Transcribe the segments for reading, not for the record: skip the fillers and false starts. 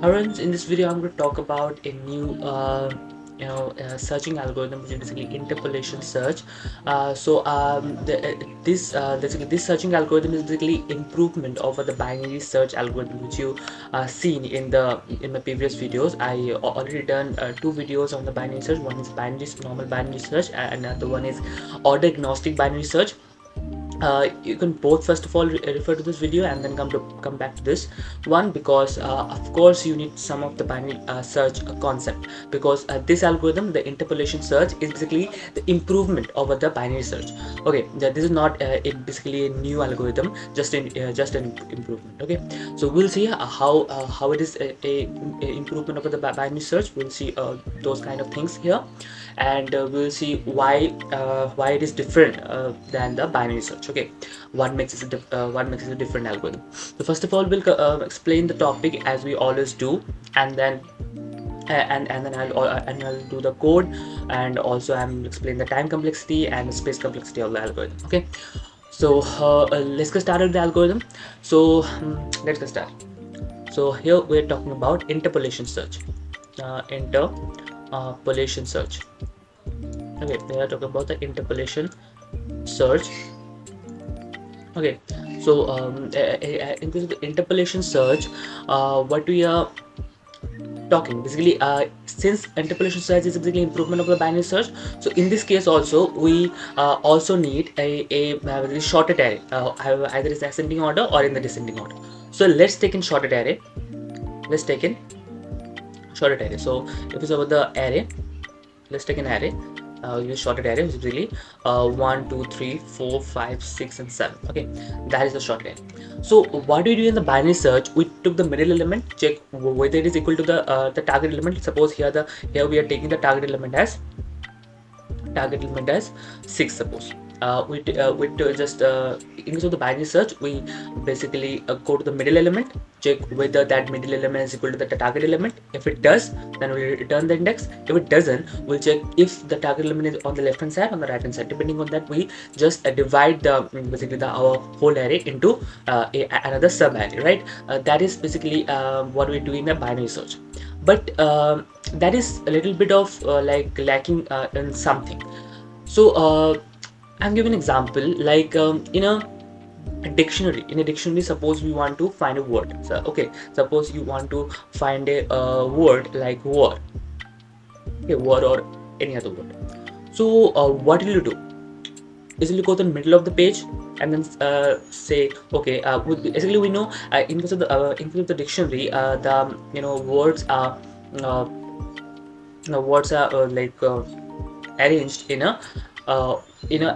Friends, in this video I'm going to talk about a new searching algorithm, which is basically interpolation search. Basically this searching algorithm is basically improvement over the binary search algorithm which you seen in my previous videos. I already done two videos on the binary search. One is normal binary search, and another one is order agnostic binary search. You can both first of all refer to this video and then come back to this one, because of course you need some of the binary search concept, because this algorithm, the interpolation search, is basically the improvement over the binary search. Okay, this is not basically a new algorithm, just an improvement. Okay, so we'll see how it is a improvement over the binary search. We'll see those kind of things here, and we'll see why it is different than the binary search. Okay, what makes it a different algorithm. So first of all, we'll explain the topic as we always do, and then I'll do the code, and also I'm explain the time complexity and the space complexity of the algorithm. Okay, so let's get started with the algorithm. So let's get started. So here we're talking about interpolation search. Interpolation search. Okay, we are talking about the interpolation search. Okay, so in case of the interpolation search, what we are talking basically, since interpolation search is basically improvement of the binary search, so in this case also we also need a very shorted array, either is ascending order or in the descending order. So let's take in shorted array. Let's take in shorted array. So if it's about the array, let's take an array. Use shorted array, which is really 1 2 3 4 5 6 and 7. Okay, that is the shorted array. So what do we do in the binary search? We took the middle element, check whether it is equal to the target element. Suppose here we are taking the target element as 6. Suppose we just in case of the binary search, we basically go to the middle element, check whether that middle element is equal to the target element. If it does, then we'll return the index. If it doesn't, we'll check if the target element is on the left hand side, on the right hand side. Depending on that, we just divide basically our whole array into another sub array, right? That is basically what we do in a binary search. But that is a little bit of like lacking in something. So I'm giving an example, like in a dictionary. In a dictionary, suppose we want to find a word. So okay, suppose you want to find a word like war. Okay, word or any other word. So what will you do? Is you go to the middle of the page and then say, okay, basically we know in case of the dictionary, the words are arranged in a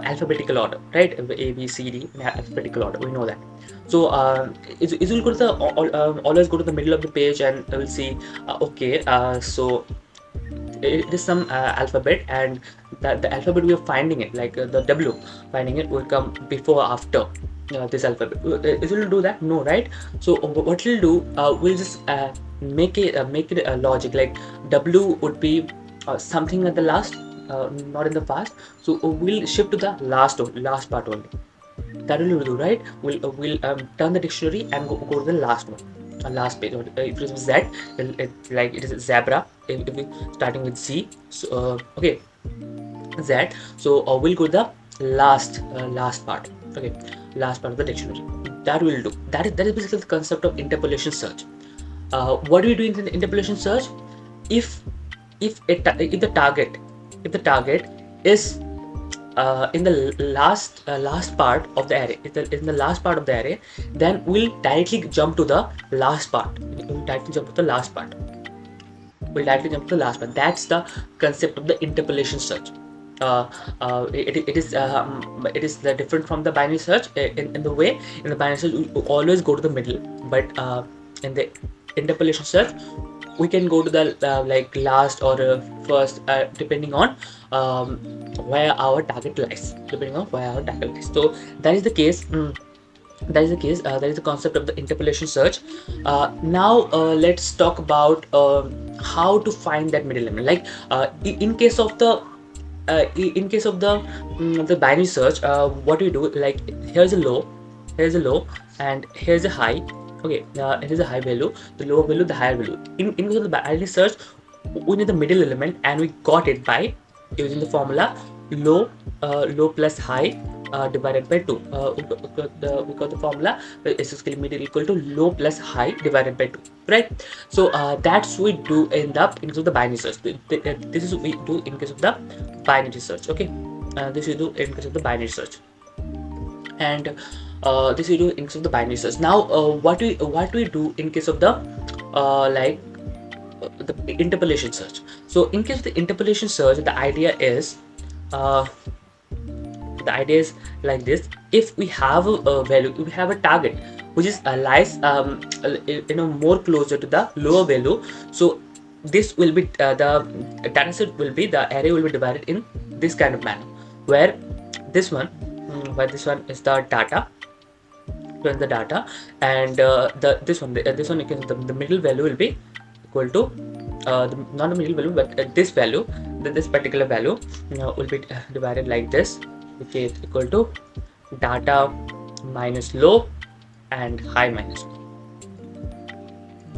alphabetical order, right? A B C D in alphabetical order, we know that. So it will go to the always go to the middle of the page, and we'll see okay, so it is some alphabet, and the alphabet we are finding it, like the W, finding it will come before or after this alphabet. It will do that? No, right? So what we'll do, we'll just make it a logic, like W would be something at the last, not in the past. So we'll shift to the last part only. That will do, right? We'll turn the dictionary and go to the last one, last page. If it is Z, like it is zebra. If we starting with Z, so okay, Z. So we'll go to the last part. Okay, last part of the dictionary. That will do. That is basically the concept of interpolation search. What do we do in the interpolation search? If the target is in the last part of the array, in the last part of the array, then we'll directly jump to the last part. That's the concept of the interpolation search. It is different from the binary search in the way. In the binary search, we always go to the middle, but in the interpolation search, we can go to the like last or first, depending on where our target lies. So that is the case. That is the concept of the interpolation search. Now let's talk about how to find that middle element. Like in case of the binary search, what do you do? Like here's a low, and here's a high. Okay, it is a high value, the lower value, the higher value. In case of the binary search, we need the middle element, and we got it by using the formula low plus high divided by 2. We got the formula S is middle equal to low plus high divided by 2, right? So that's we do end up in case of the binary search. This is what we do in case of the binary search. Okay, this we do in case of the binary search, and this we do in case of the binary search. Now, what we do in case of the like the interpolation search. So in case of the interpolation search, the idea is like this. If we have a value, if we have a target which is lies more closer to the lower value, so this will be the data set will be, the array will be divided in this kind of manner, where this one is the data, and this one you can, the middle value will be equal to not the middle value, but this value, this particular value will be divided like this, which is equal to data minus low and high minus low.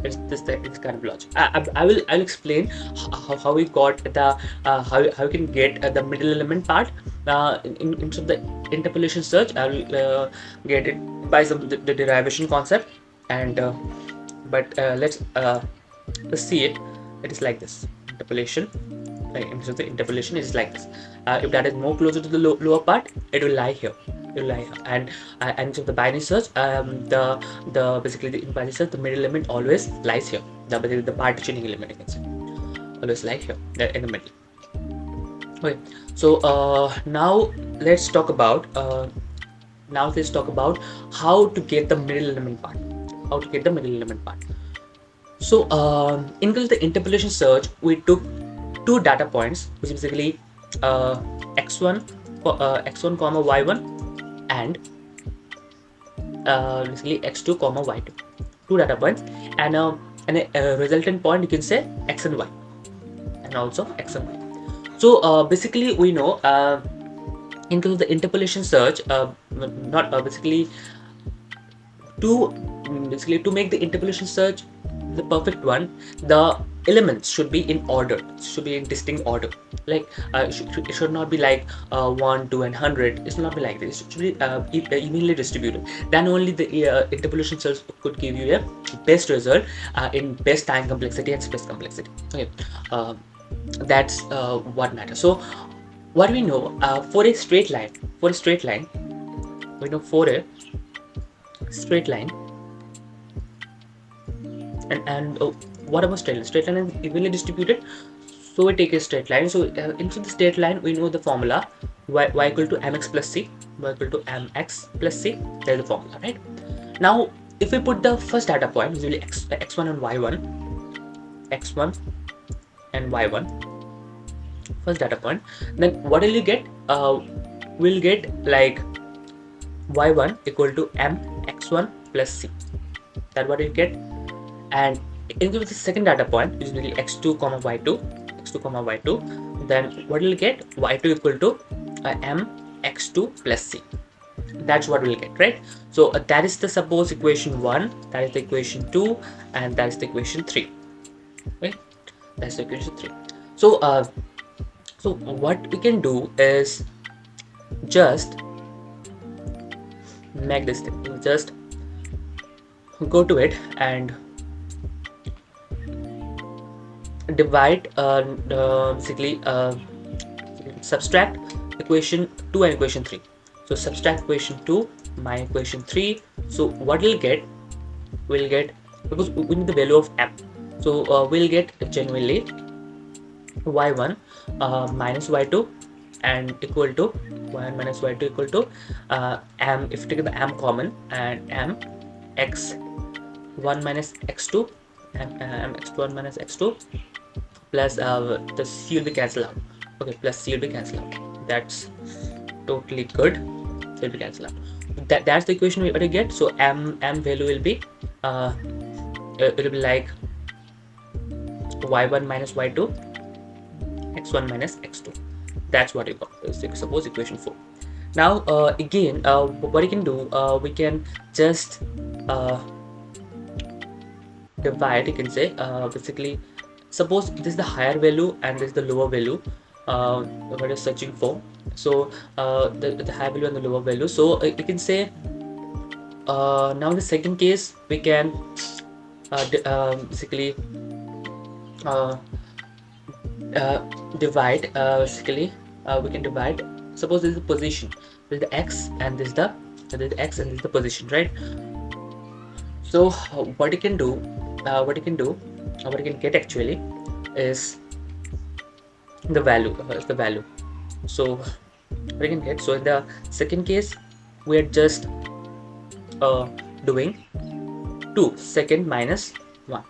It's this kind of logic. I'll explain how we got the how you can get the middle element part in terms of the interpolation search. I will get it by the derivation concept, and let's see it. It is like this. Interpolation. In terms of the interpolation, it is like this. If that is more closer to the lower part, it will lie here. And so the binary search, the basically the binary search, the middle element always lies here. The partitioning element, you can say, always lie here in the middle. Okay, so now let's talk about how to get the middle element part. So in case of the interpolation search, we took two data points, which is basically x1 comma y1 and basically x2 comma y2, two data points, and a resultant point, you can say x and y, and also x and y. So basically we know in case of the interpolation search, basically to make the interpolation search the perfect one, the elements should be in order, should be in distinct order. Like it should not be like 1, 2 and 100. It should not be like this. It should be evenly distributed. Then only the interpolation search could give you a best result in best time complexity and space complexity. Okay, that's what matters. So what we know for a straight line, we know for a straight line, and what about straight line? Straight line is evenly distributed, so we take a straight line. So into the straight line, we know the formula y equal to mx plus c, That is the formula, right? Now if we put the first data point, usually x1 and y1, first data point, then what will you get? We'll get like y1 equal to mx1 plus c. That's what you get. And in the second data point, usually x2 comma y2, then what will you get? y2 equal to mx2 plus c. That's what we'll get, right? So that is the suppose equation 1, that is the equation 2, and that is the equation 3, right? That's the equation 3. So so what we can do is just make this thing, just go to it and divide basically subtract equation 2 and equation 3. So subtract equation 2 minus equation 3. So what we'll get, because we need the value of m, so we'll get genuinely y1 minus y2 and equal to y1 minus y2 equal to m, if you take the m common, and m x1 minus x2 and x1 minus x2 plus the c will be cancelled out. Okay, plus c will be cancelled out. That's totally good. So it will be cancelled out. That's the equation we already get. So m value will be it will be like y1 minus y2, x1 minus x2. That's what you got. Suppose equation 4. Now again, what you can do, we can just divide, you can say, basically, suppose this is the higher value and this is the lower value what you're searching for. So the higher value and the lower value. So you can say now in the second case we can basically uh, divide. Basically we can divide. Suppose this is the position, this is the x, and this is the x, and this is the position, right? So what you can do, what you can get actually is the value. So what you can get. So in the second case, we are just doing 2 second minus 1.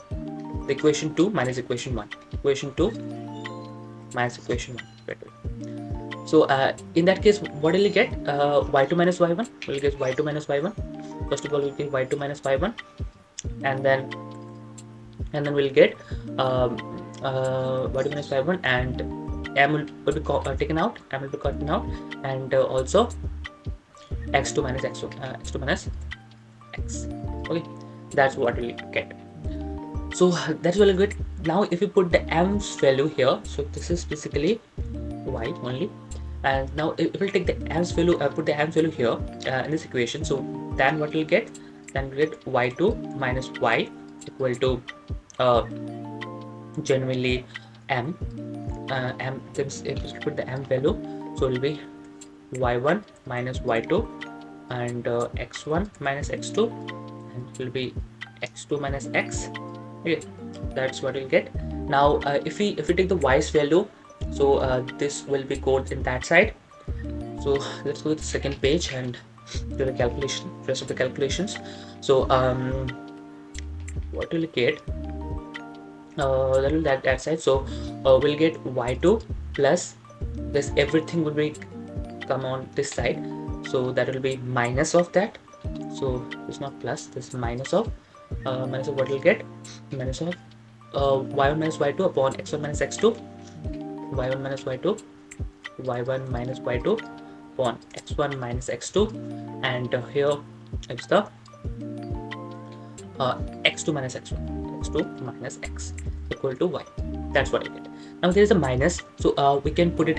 The equation 2 minus equation 1. Equation 2 minus equation 1. So in that case, what will you get? Y2 minus y1. We'll get y2 minus y1. First of all, we'll get y2 minus y1, and then we'll get y2 minus y1, and m will be taken out. M will be taken out, and also x2 minus x1. X2 minus x. Okay, that's what we'll get. So that's really good. Now if you put the m's value here, so this is basically y only, and now if we'll take the m's value, put the m's value here in this equation, so then what we'll get? Then we'll get y2 minus y equal to generally m. If we put the m value, so it will be y1 minus y2 and x1 minus x2, and it will be x2 minus x. Okay, that's what we'll get. Now if we take the y's value, so this will be code in that side. So let's go to the second page and do the calculation, rest of the calculations. So what will we get? That will that side. So we'll get y2 plus this, everything will be come on this side, so that will be minus of that. So it's not plus, this minus of what we'll get, minus of y1 minus y2 upon x1 minus x2, y1 minus y2, y1 minus y2 upon x1 minus x2, and here it's the x2 minus x1, x2 minus x equal to y. That's what I get. Now there is a minus, so we can put it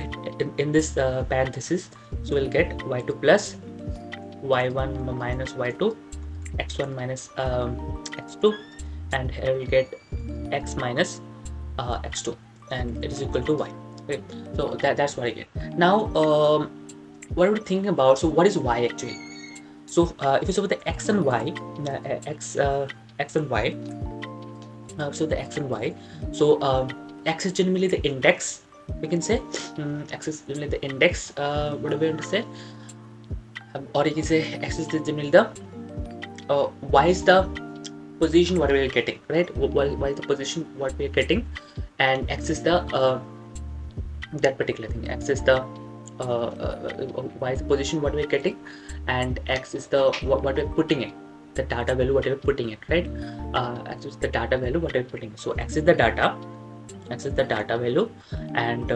in this parenthesis. So we'll get y2 plus y1 minus y2, x1 minus x2, and here we'll get x minus x2, and it is equal to y. Okay, so that's what I get. Now what are we thinking about? So what is y actually? So if you saw the x and y, x and y, so the x and y, so x is generally the index, we can say. X is generally the index, whatever you want to say, or you can say x is generally the y is the position what we are getting, right? Y is the position what we are getting, and x is the that particular thing. X is the y is the position what we are getting, and x is the what we're putting in, the data value what we're putting in, right? X is the data value what we're putting in. So x is the data, value, and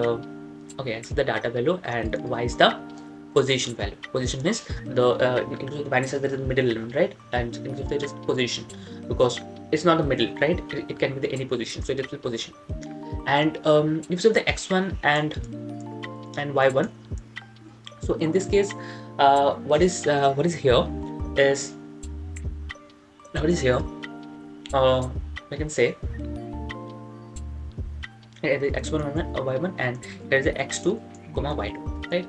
okay, x is the data value, and y is the position value. Position means the inclusive binary says there is a middle element, right? And inclusive there is position, because it's not the middle, right? It can be the any position, so it is the position. And if you have the x1 and y1, so in this case what is here is, we can say the x1 or y1, and there is the x2 comma y2, right?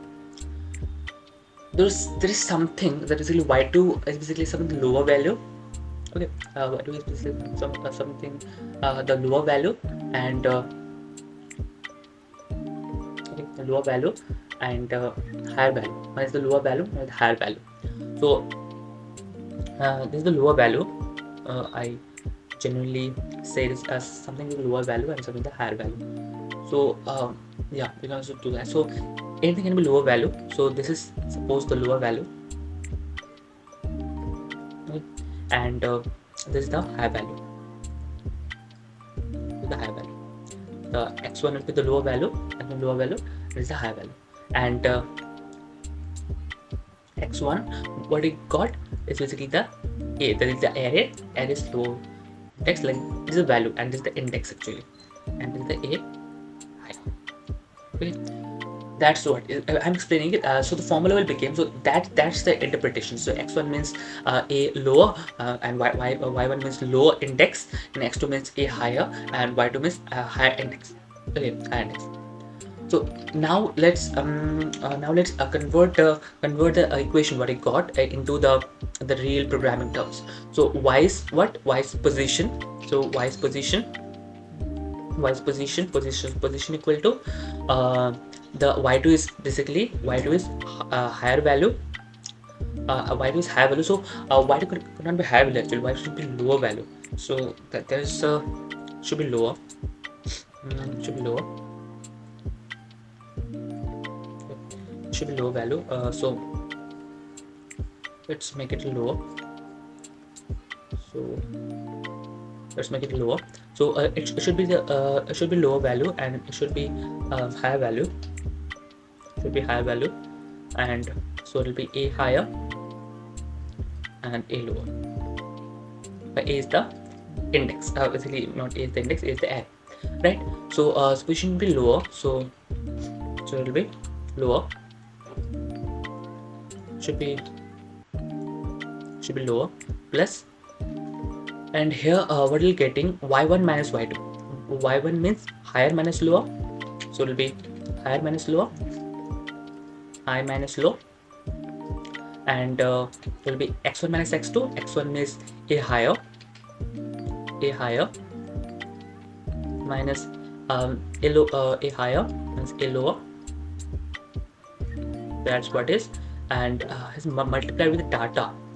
There is something that is basically y2 is basically something lower value. Okay, y2 is basically something the lower value, and okay, the lower value and higher value. One is the lower value and the higher value. So this is the lower value. I generally say this as something with lower value and something with the higher value. So yeah, we can also do that. So anything can be lower value. So this is suppose the lower value, okay, and this is the higher value. The higher value. The x1 will be the lower value, and the lower value is the higher value. And x1, what it got is basically the a. That is the array. Array is low text like this is a value and this is the index actually, and this is the a high. Okay, that's what I'm explaining it. So the formula will become, so that's the interpretation. So x1 means a lower, and y1 means lower index, and x2 means a higher, and y2 means higher index. Okay, higher index. So now let's convert the equation what I got into the real programming terms. So y is what? Y is position. So y is position. Y is position equal to the y2 is basically y2 is higher value. Y2 is higher value. So y2 could not be higher value actually. Y should be lower value. So that there is should be lower. Should be lower. Should be low value. So let's make it lower. So let's make it lower. So it should be lower value, and it should be higher value. Should be higher value, and so it will be a higher and a lower. But a is the index. Basically, not a is the index, a is the array, right? So position will be lower. So it will be lower. Should be lower plus, and here what we're getting y1 minus y2. Y1 means higher minus lower, so it will be higher minus lower, high minus low, and it will be x1 minus x2. x1 means a higher minus a higher means a lower. That's what is, and is multiplied with the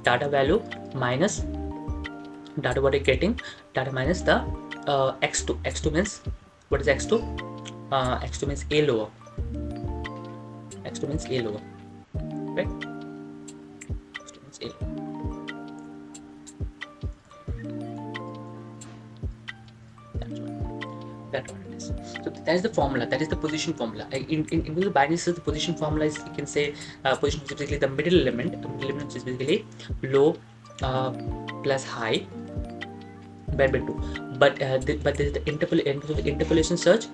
data value minus data what you're getting, data minus the x2. X2 means, what is x2? X2 means a lower. X2 means a lower, right? X2 means a lower. That's what it is. So that is the formula. That is the position formula. In the binary search, the position formula is, you can say, position is basically the middle element. The middle element is basically low plus high by 2. But this is the interpolation search.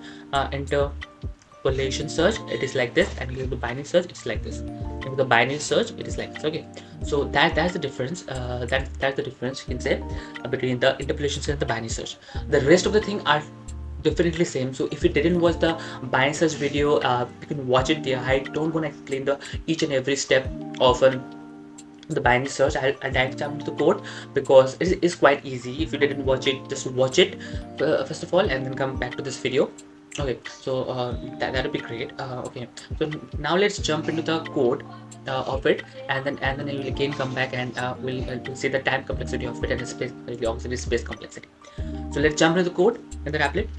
Interpolation search, it is like this, and the binary search, it's like this. In the binary search, it is like this. Okay, so that's the difference. That's the difference, you can say, between the interpolation search and the binary search. The rest of the thing are definitely same. So if you didn't watch the binary search video, you can watch it there. I don't want to explain the each and every step of the binary search. I'll dive down to the code because it is quite easy. If you didn't watch it, just watch it first of all, and then come back to this video. Okay, so that would be great. Okay, so now let's jump into the code of it, and then we'll again come back, and we'll see the time complexity of it and the space, the auxiliary space complexity. So let's jump into the code in the applet.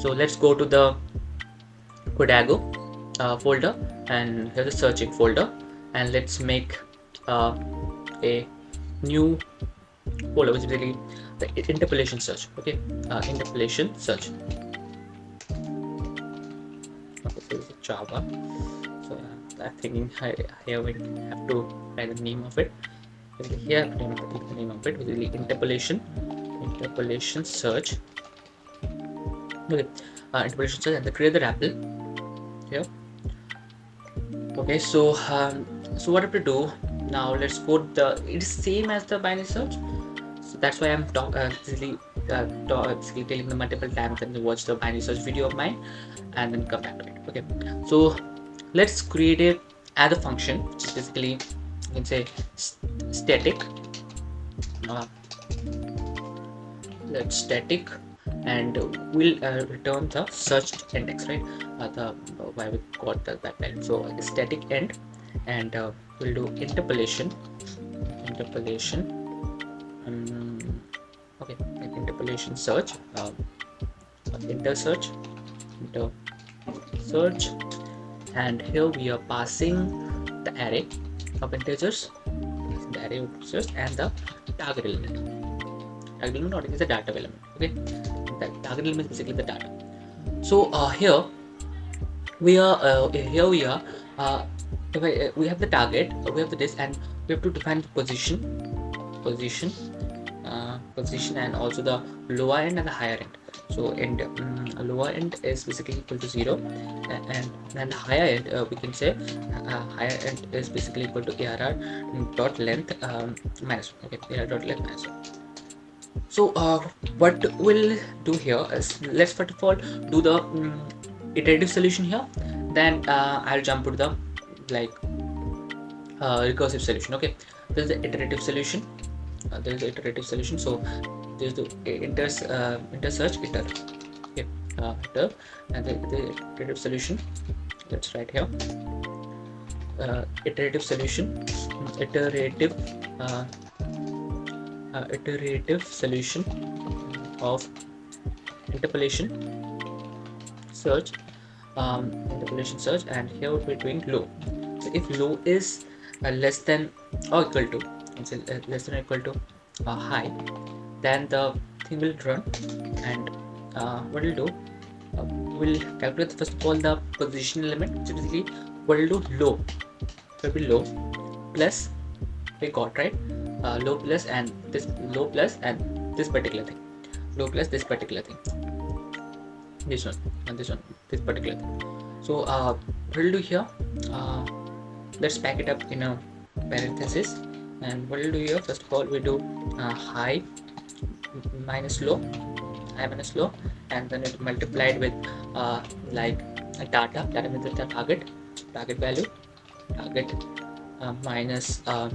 So let's go to the CodaGo folder, and here's the searching folder, and let's make a new folder, which is really the interpolation search. Okay, interpolation search. Okay, so it's Java. So I'm thinking here we have to write the name of it. Here the name of it, which is interpolation search. Okay, interpolation search, and then create the RAPL here. Okay, so so what have to do now? Let's go it is same as the binary search. So that's why I'm basically telling them multiple times, and watch the binary search video of mine, and then come back to it. Okay, so let's create a add a function, which is basically, you can say, static. Let's static, and we'll return the searched index, right? The why we got that value. So static end, and we'll do interpolation. Okay, interpolation search, enter search, and here we are passing the array of integers, the array of integers, and the target element. Target element is the data element. Okay, the target element is basically the data. So here we are. We have the target, we have the this, and we have to define the position position, and also the lower end and the higher end. So and lower end is basically equal to 0, and then the higher end, we can say higher end is basically equal to ARR dot length minus 1. Okay, ARR dot length minus 1. So what we'll do here is, let's first of all do the iterative solution here, then I'll jump to the like recursive solution. Okay, this is the iterative solution. There is the iterative solution. So there's the inter search iter. Okay, iter, and the iterative solution. Let's write here. Iterative solution. Iterative solution of interpolation search. Interpolation search, and here we're doing low. So if low is less than or equal to, less than or equal to high, then the thing will run, and what we'll do, we'll calculate first of all the position element. So basically what we'll do, low will be low plus, we got right, low plus and this low plus and this particular thing, low plus this particular thing, this one and this one, this particular thing. So what we'll do here, let's pack it up in a parenthesis, and what we'll do here, first of all we do high minus low, and then it multiplied with like a data means the target value, minus the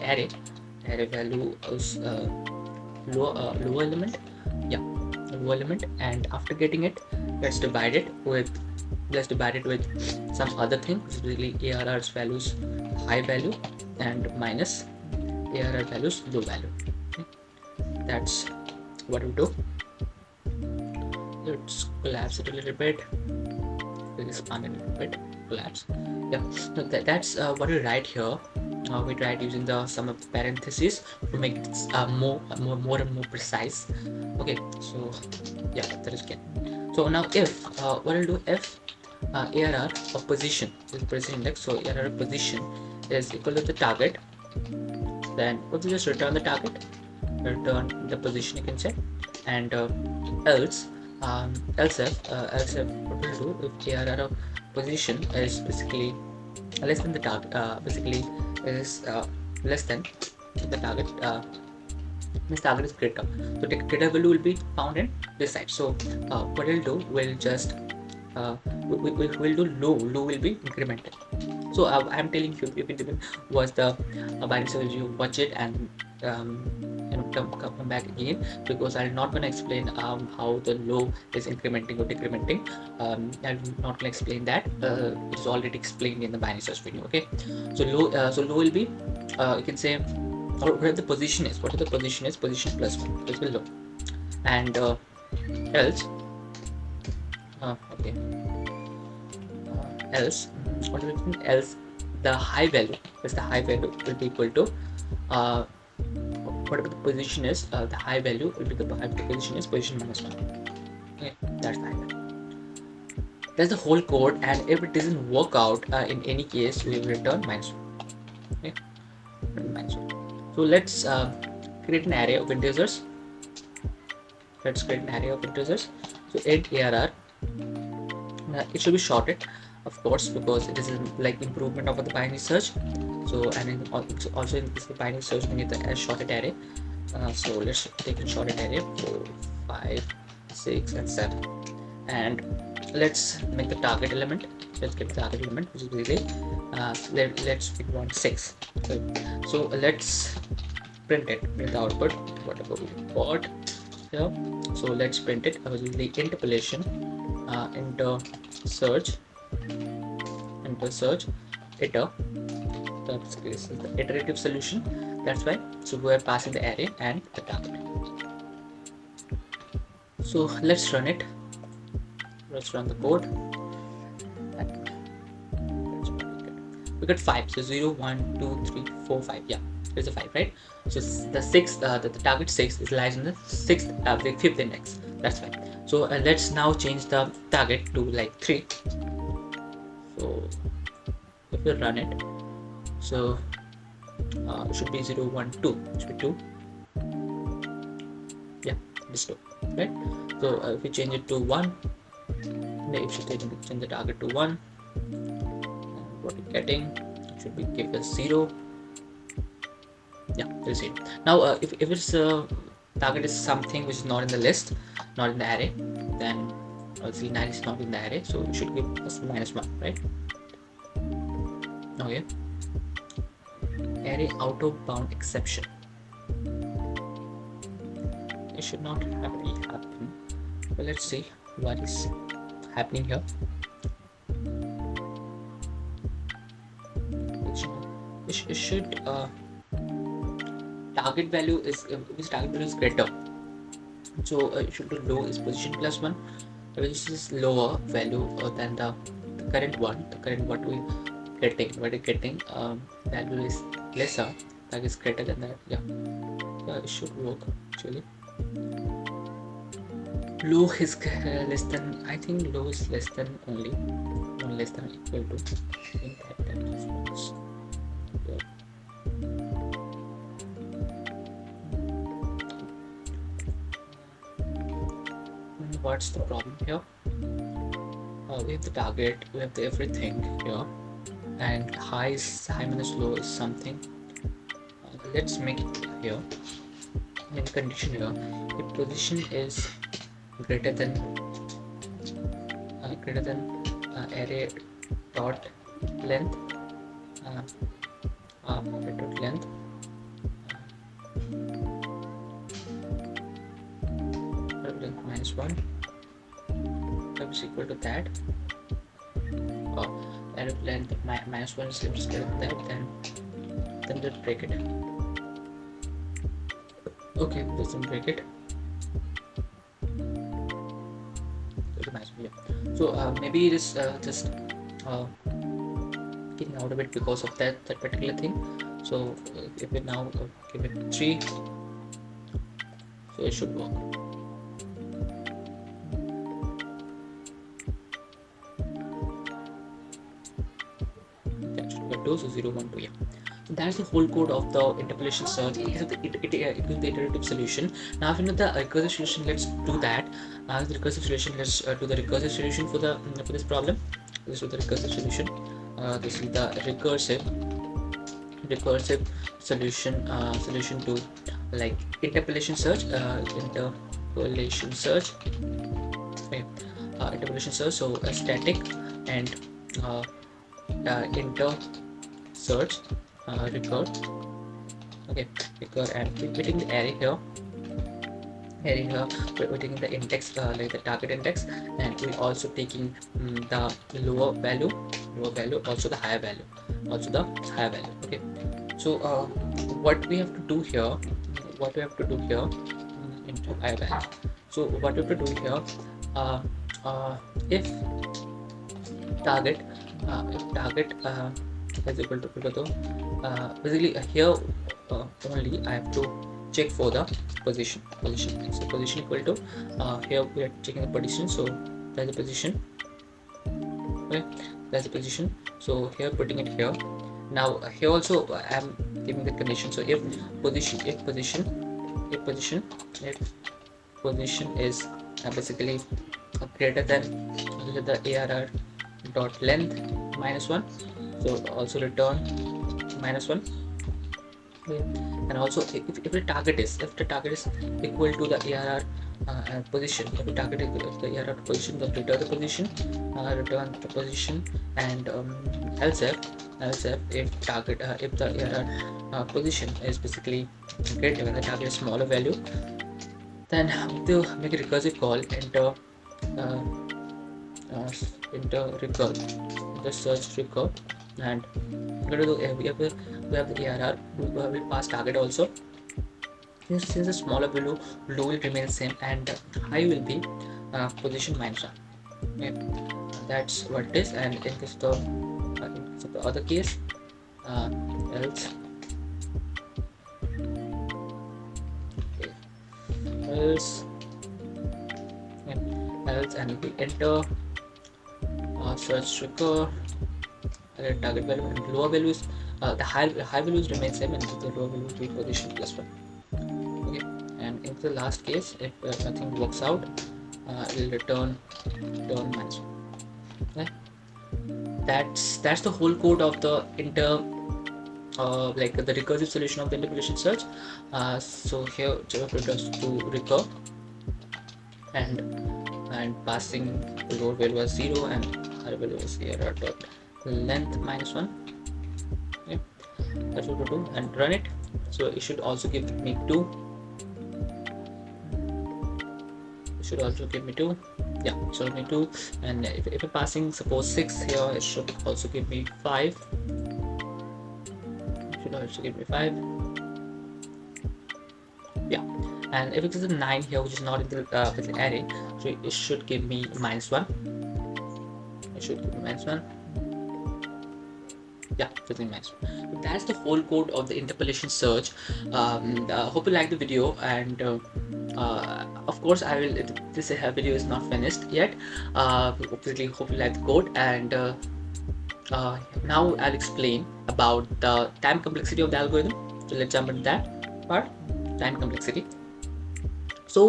array value is lower element, lower element, and after getting it, let's divide it with some other thing, basically ARR's values high value and minus ARR values low value. Okay, that's what we do. Let's collapse it a little bit, expand it a little bit, collapse. Yeah, so that's what we write here. We tried using the sum of parentheses to make it more and more precise. Okay, so yeah, that is good. So now if what I'll do, if ARR of position is position index, so ARR of position is equal to the target, then we'll just return the target, return the position, you can say, and else if what we'll do, if ARR of position is basically less than the target, basically is less than the target, means target is greater, so the greater value will be found in this side. So what we'll do, we'll just we'll do low will be incremented. So I'm telling you, if it even was the binary search, you watch it and come back again, because I'm not going to explain how the low is incrementing or decrementing. I'm not going to explain that. It is already explained in the binary search video. Okay, so low will be you can say, or where the position is, what the position is, position plus 1, this will low, and else okay, else what do we mean, else the high value will be equal to whatever the position is, the high value will be the position is position minus 1. Okay, that's the high value. That's the whole code, and if it doesn't work out in any case, we will return minus 1. Okay, minus 1. So let's create an array of integers. So int ARR, it should be shorted, of course, because it is like improvement of the binary search. So, and also in this binary search we need the shorted array. So let's take a shorted array 4, 5, 6 and 7, and let's make the target element. Let's get the target element, which is really we want 6. So let's print the output whatever we got here. So let's print it, the interpolation into search iter. This is the iterative solution, that's why. So we are passing the array and the target. So let's run it. Let's run the code. We got 5, so 0, 1, 2, 3, 4, 5. Yeah, there's a 5, right? So the 6th, the target 6 is lies in the 6th, the 5th index. That's fine. So let's now change the target to like 3. So if we run it, so it should be 0, 1, 2. It should be 2. this low, right? So if we change it to 1, if you change the target to 1, what we're getting should be give us 0. Yeah, it's 0. Now if it's target is something which is not in the list, not in the array, then obviously 9 is not in the array, so it should give us -1, right? Okay. Array out of bound exception. It should not really happen. But let's see what is happening here. It should target value is which target value is greater. So it should be low is position +1, which is lower value than the current one. The current what we're getting value is lesser, that is greater than that. Yeah, it should work actually. Low is less than, I think low is less than only, not less than equal to. I think that response. Yeah. What's the problem here? We have the target, we have the everything here, and high minus low is something. Let's make it here. In condition here, if position is greater than array dot length, array dot length, -1, that is equal to that. Array length -1 is greater than that, then let's break it. Okay, doesn't break it. So maybe it is just getting out of it because of that particular thing. So if we now give it 3, so it should work. That should be 2, so 0, 1, 2. Yeah. So that's the whole code of the interpolation search. It gives the iterative solution. Now if you know the recursive solution, let's do that. The recursive solution, let's do the recursive solution for this problem. Let's do the recursive solution. This is the recursive solution to like interpolation search. Interpolation search. Okay. Interpolation search. So static and inter search. Recur. Okay, recur, and we're taking the array here. We're taking the index, like the target index, and we're also taking the lower value, also the higher value, Okay, so what we have to do here, into higher value. So what we have to do here, if target is equal to basically here only I have to check for the position. So position equal to here we are checking the position, so that's the position. Okay, that's the position. So here putting it here. Now here also I am giving the condition. So if position is basically greater than the ARR dot length -1, so also return -1. Okay. And also if the target is equal to the ARR position, if the target is equal to the ARR position, then return the position, and else if the ARR position is basically greater when the target is smaller value, then to make a recursive call, enter search recur, and we have the ARR. We will pass target also. Since the smaller value, low will remain same, and high will be position -1. Okay, that's what it is. And in case of the other case, else. Okay. Else, and we enter search recur, target value, and lower values, the high values remain same, and the lower value will be position +1. Okay, and in in the last case, if nothing works out, it will return -1. Okay? That's the whole code of the like the recursive solution of the interpolation search. So here JavaScript does to recur and passing the load value as 0 and our value is error dot length -1. Okay, that's what to do and run it. So it should also give me 2. It should also give me 2. Yeah, so me 2. And if I'm passing suppose 6 here, it should also give me 5. It should also give me 5. Yeah, and if it is a 9 here, which is not in the array, so it should give me -1. It should give me -1. Yeah, within -1. So that's the whole code of the interpolation search. Hope you like the video, and of course I will. This video is not finished yet. Obviously, hope you like the code, and now I'll explain about the time complexity of the algorithm. So let's jump into that part. Time complexity. So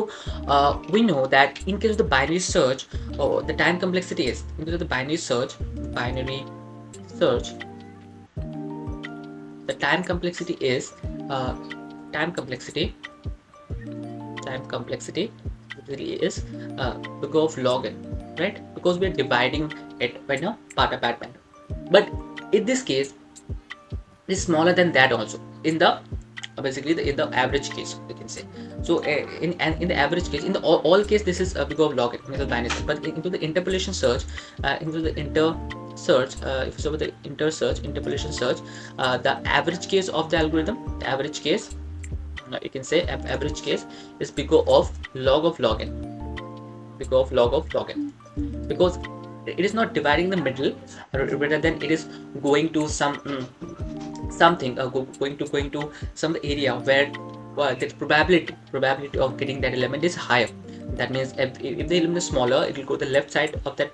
we know that in case of the binary search, the time complexity is in case of the binary search, the time complexity is really is big of log n, right? Because we are dividing it by a part manner. But in this case, it is smaller than that also. In the basically in the average case, you can say. So in the average case, in the all case, this is big of log n, in the binary search. But into the interpolation search, into the search, if it's over the interpolation search, the average case of the algorithm, the average case, you can say average case is big of log of log n, because it is not dividing the middle, rather than it is going to some something, going to some area where the probability of getting that element is higher. That means if the element is smaller, it will go to the left side of that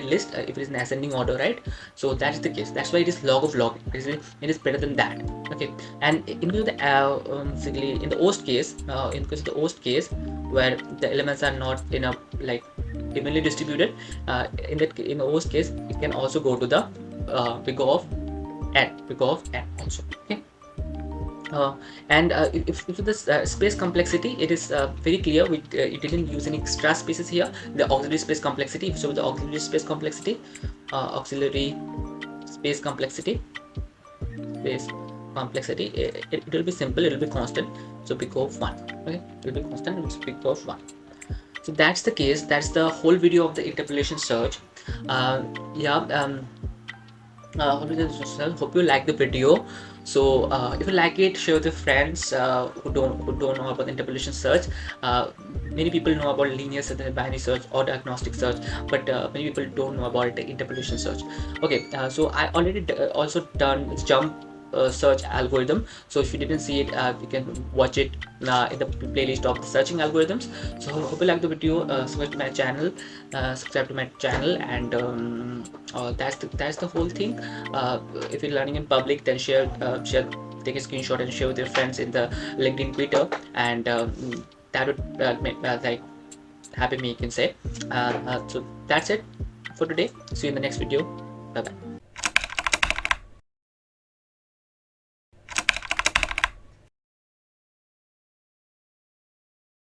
list, if it is in ascending order, right? So that's the case. That's why it is log of log. It is better than that. Okay. And in the basically in the worst case, where the elements are not in a like evenly distributed, in the worst case, it can also go to the big of n also. Okay. And if this space complexity, it is very clear. It didn't use any extra spaces here. The auxiliary space complexity. So the auxiliary space complexity, it will be simple. It will be constant. So big of 1. Okay, it will be constant. It's big of 1. So that's the case. That's the whole video of the interpolation search. Hope you like the video. So if you like it, share with your friends who don't know about interpolation search. Many people know about linear search and binary search or agnostic search, but many people don't know about the interpolation search. Okay, so I already also done jump search algorithm. So if you didn't see it, you can watch it in the playlist of the searching algorithms. So hope you like the video. Subscribe to my channel, and that's the whole thing. If you're learning in public, then share, take a screenshot and share with your friends in the LinkedIn, Twitter, and that would make like happy me, you can say. So that's it for today. See you in the next video. Bye bye.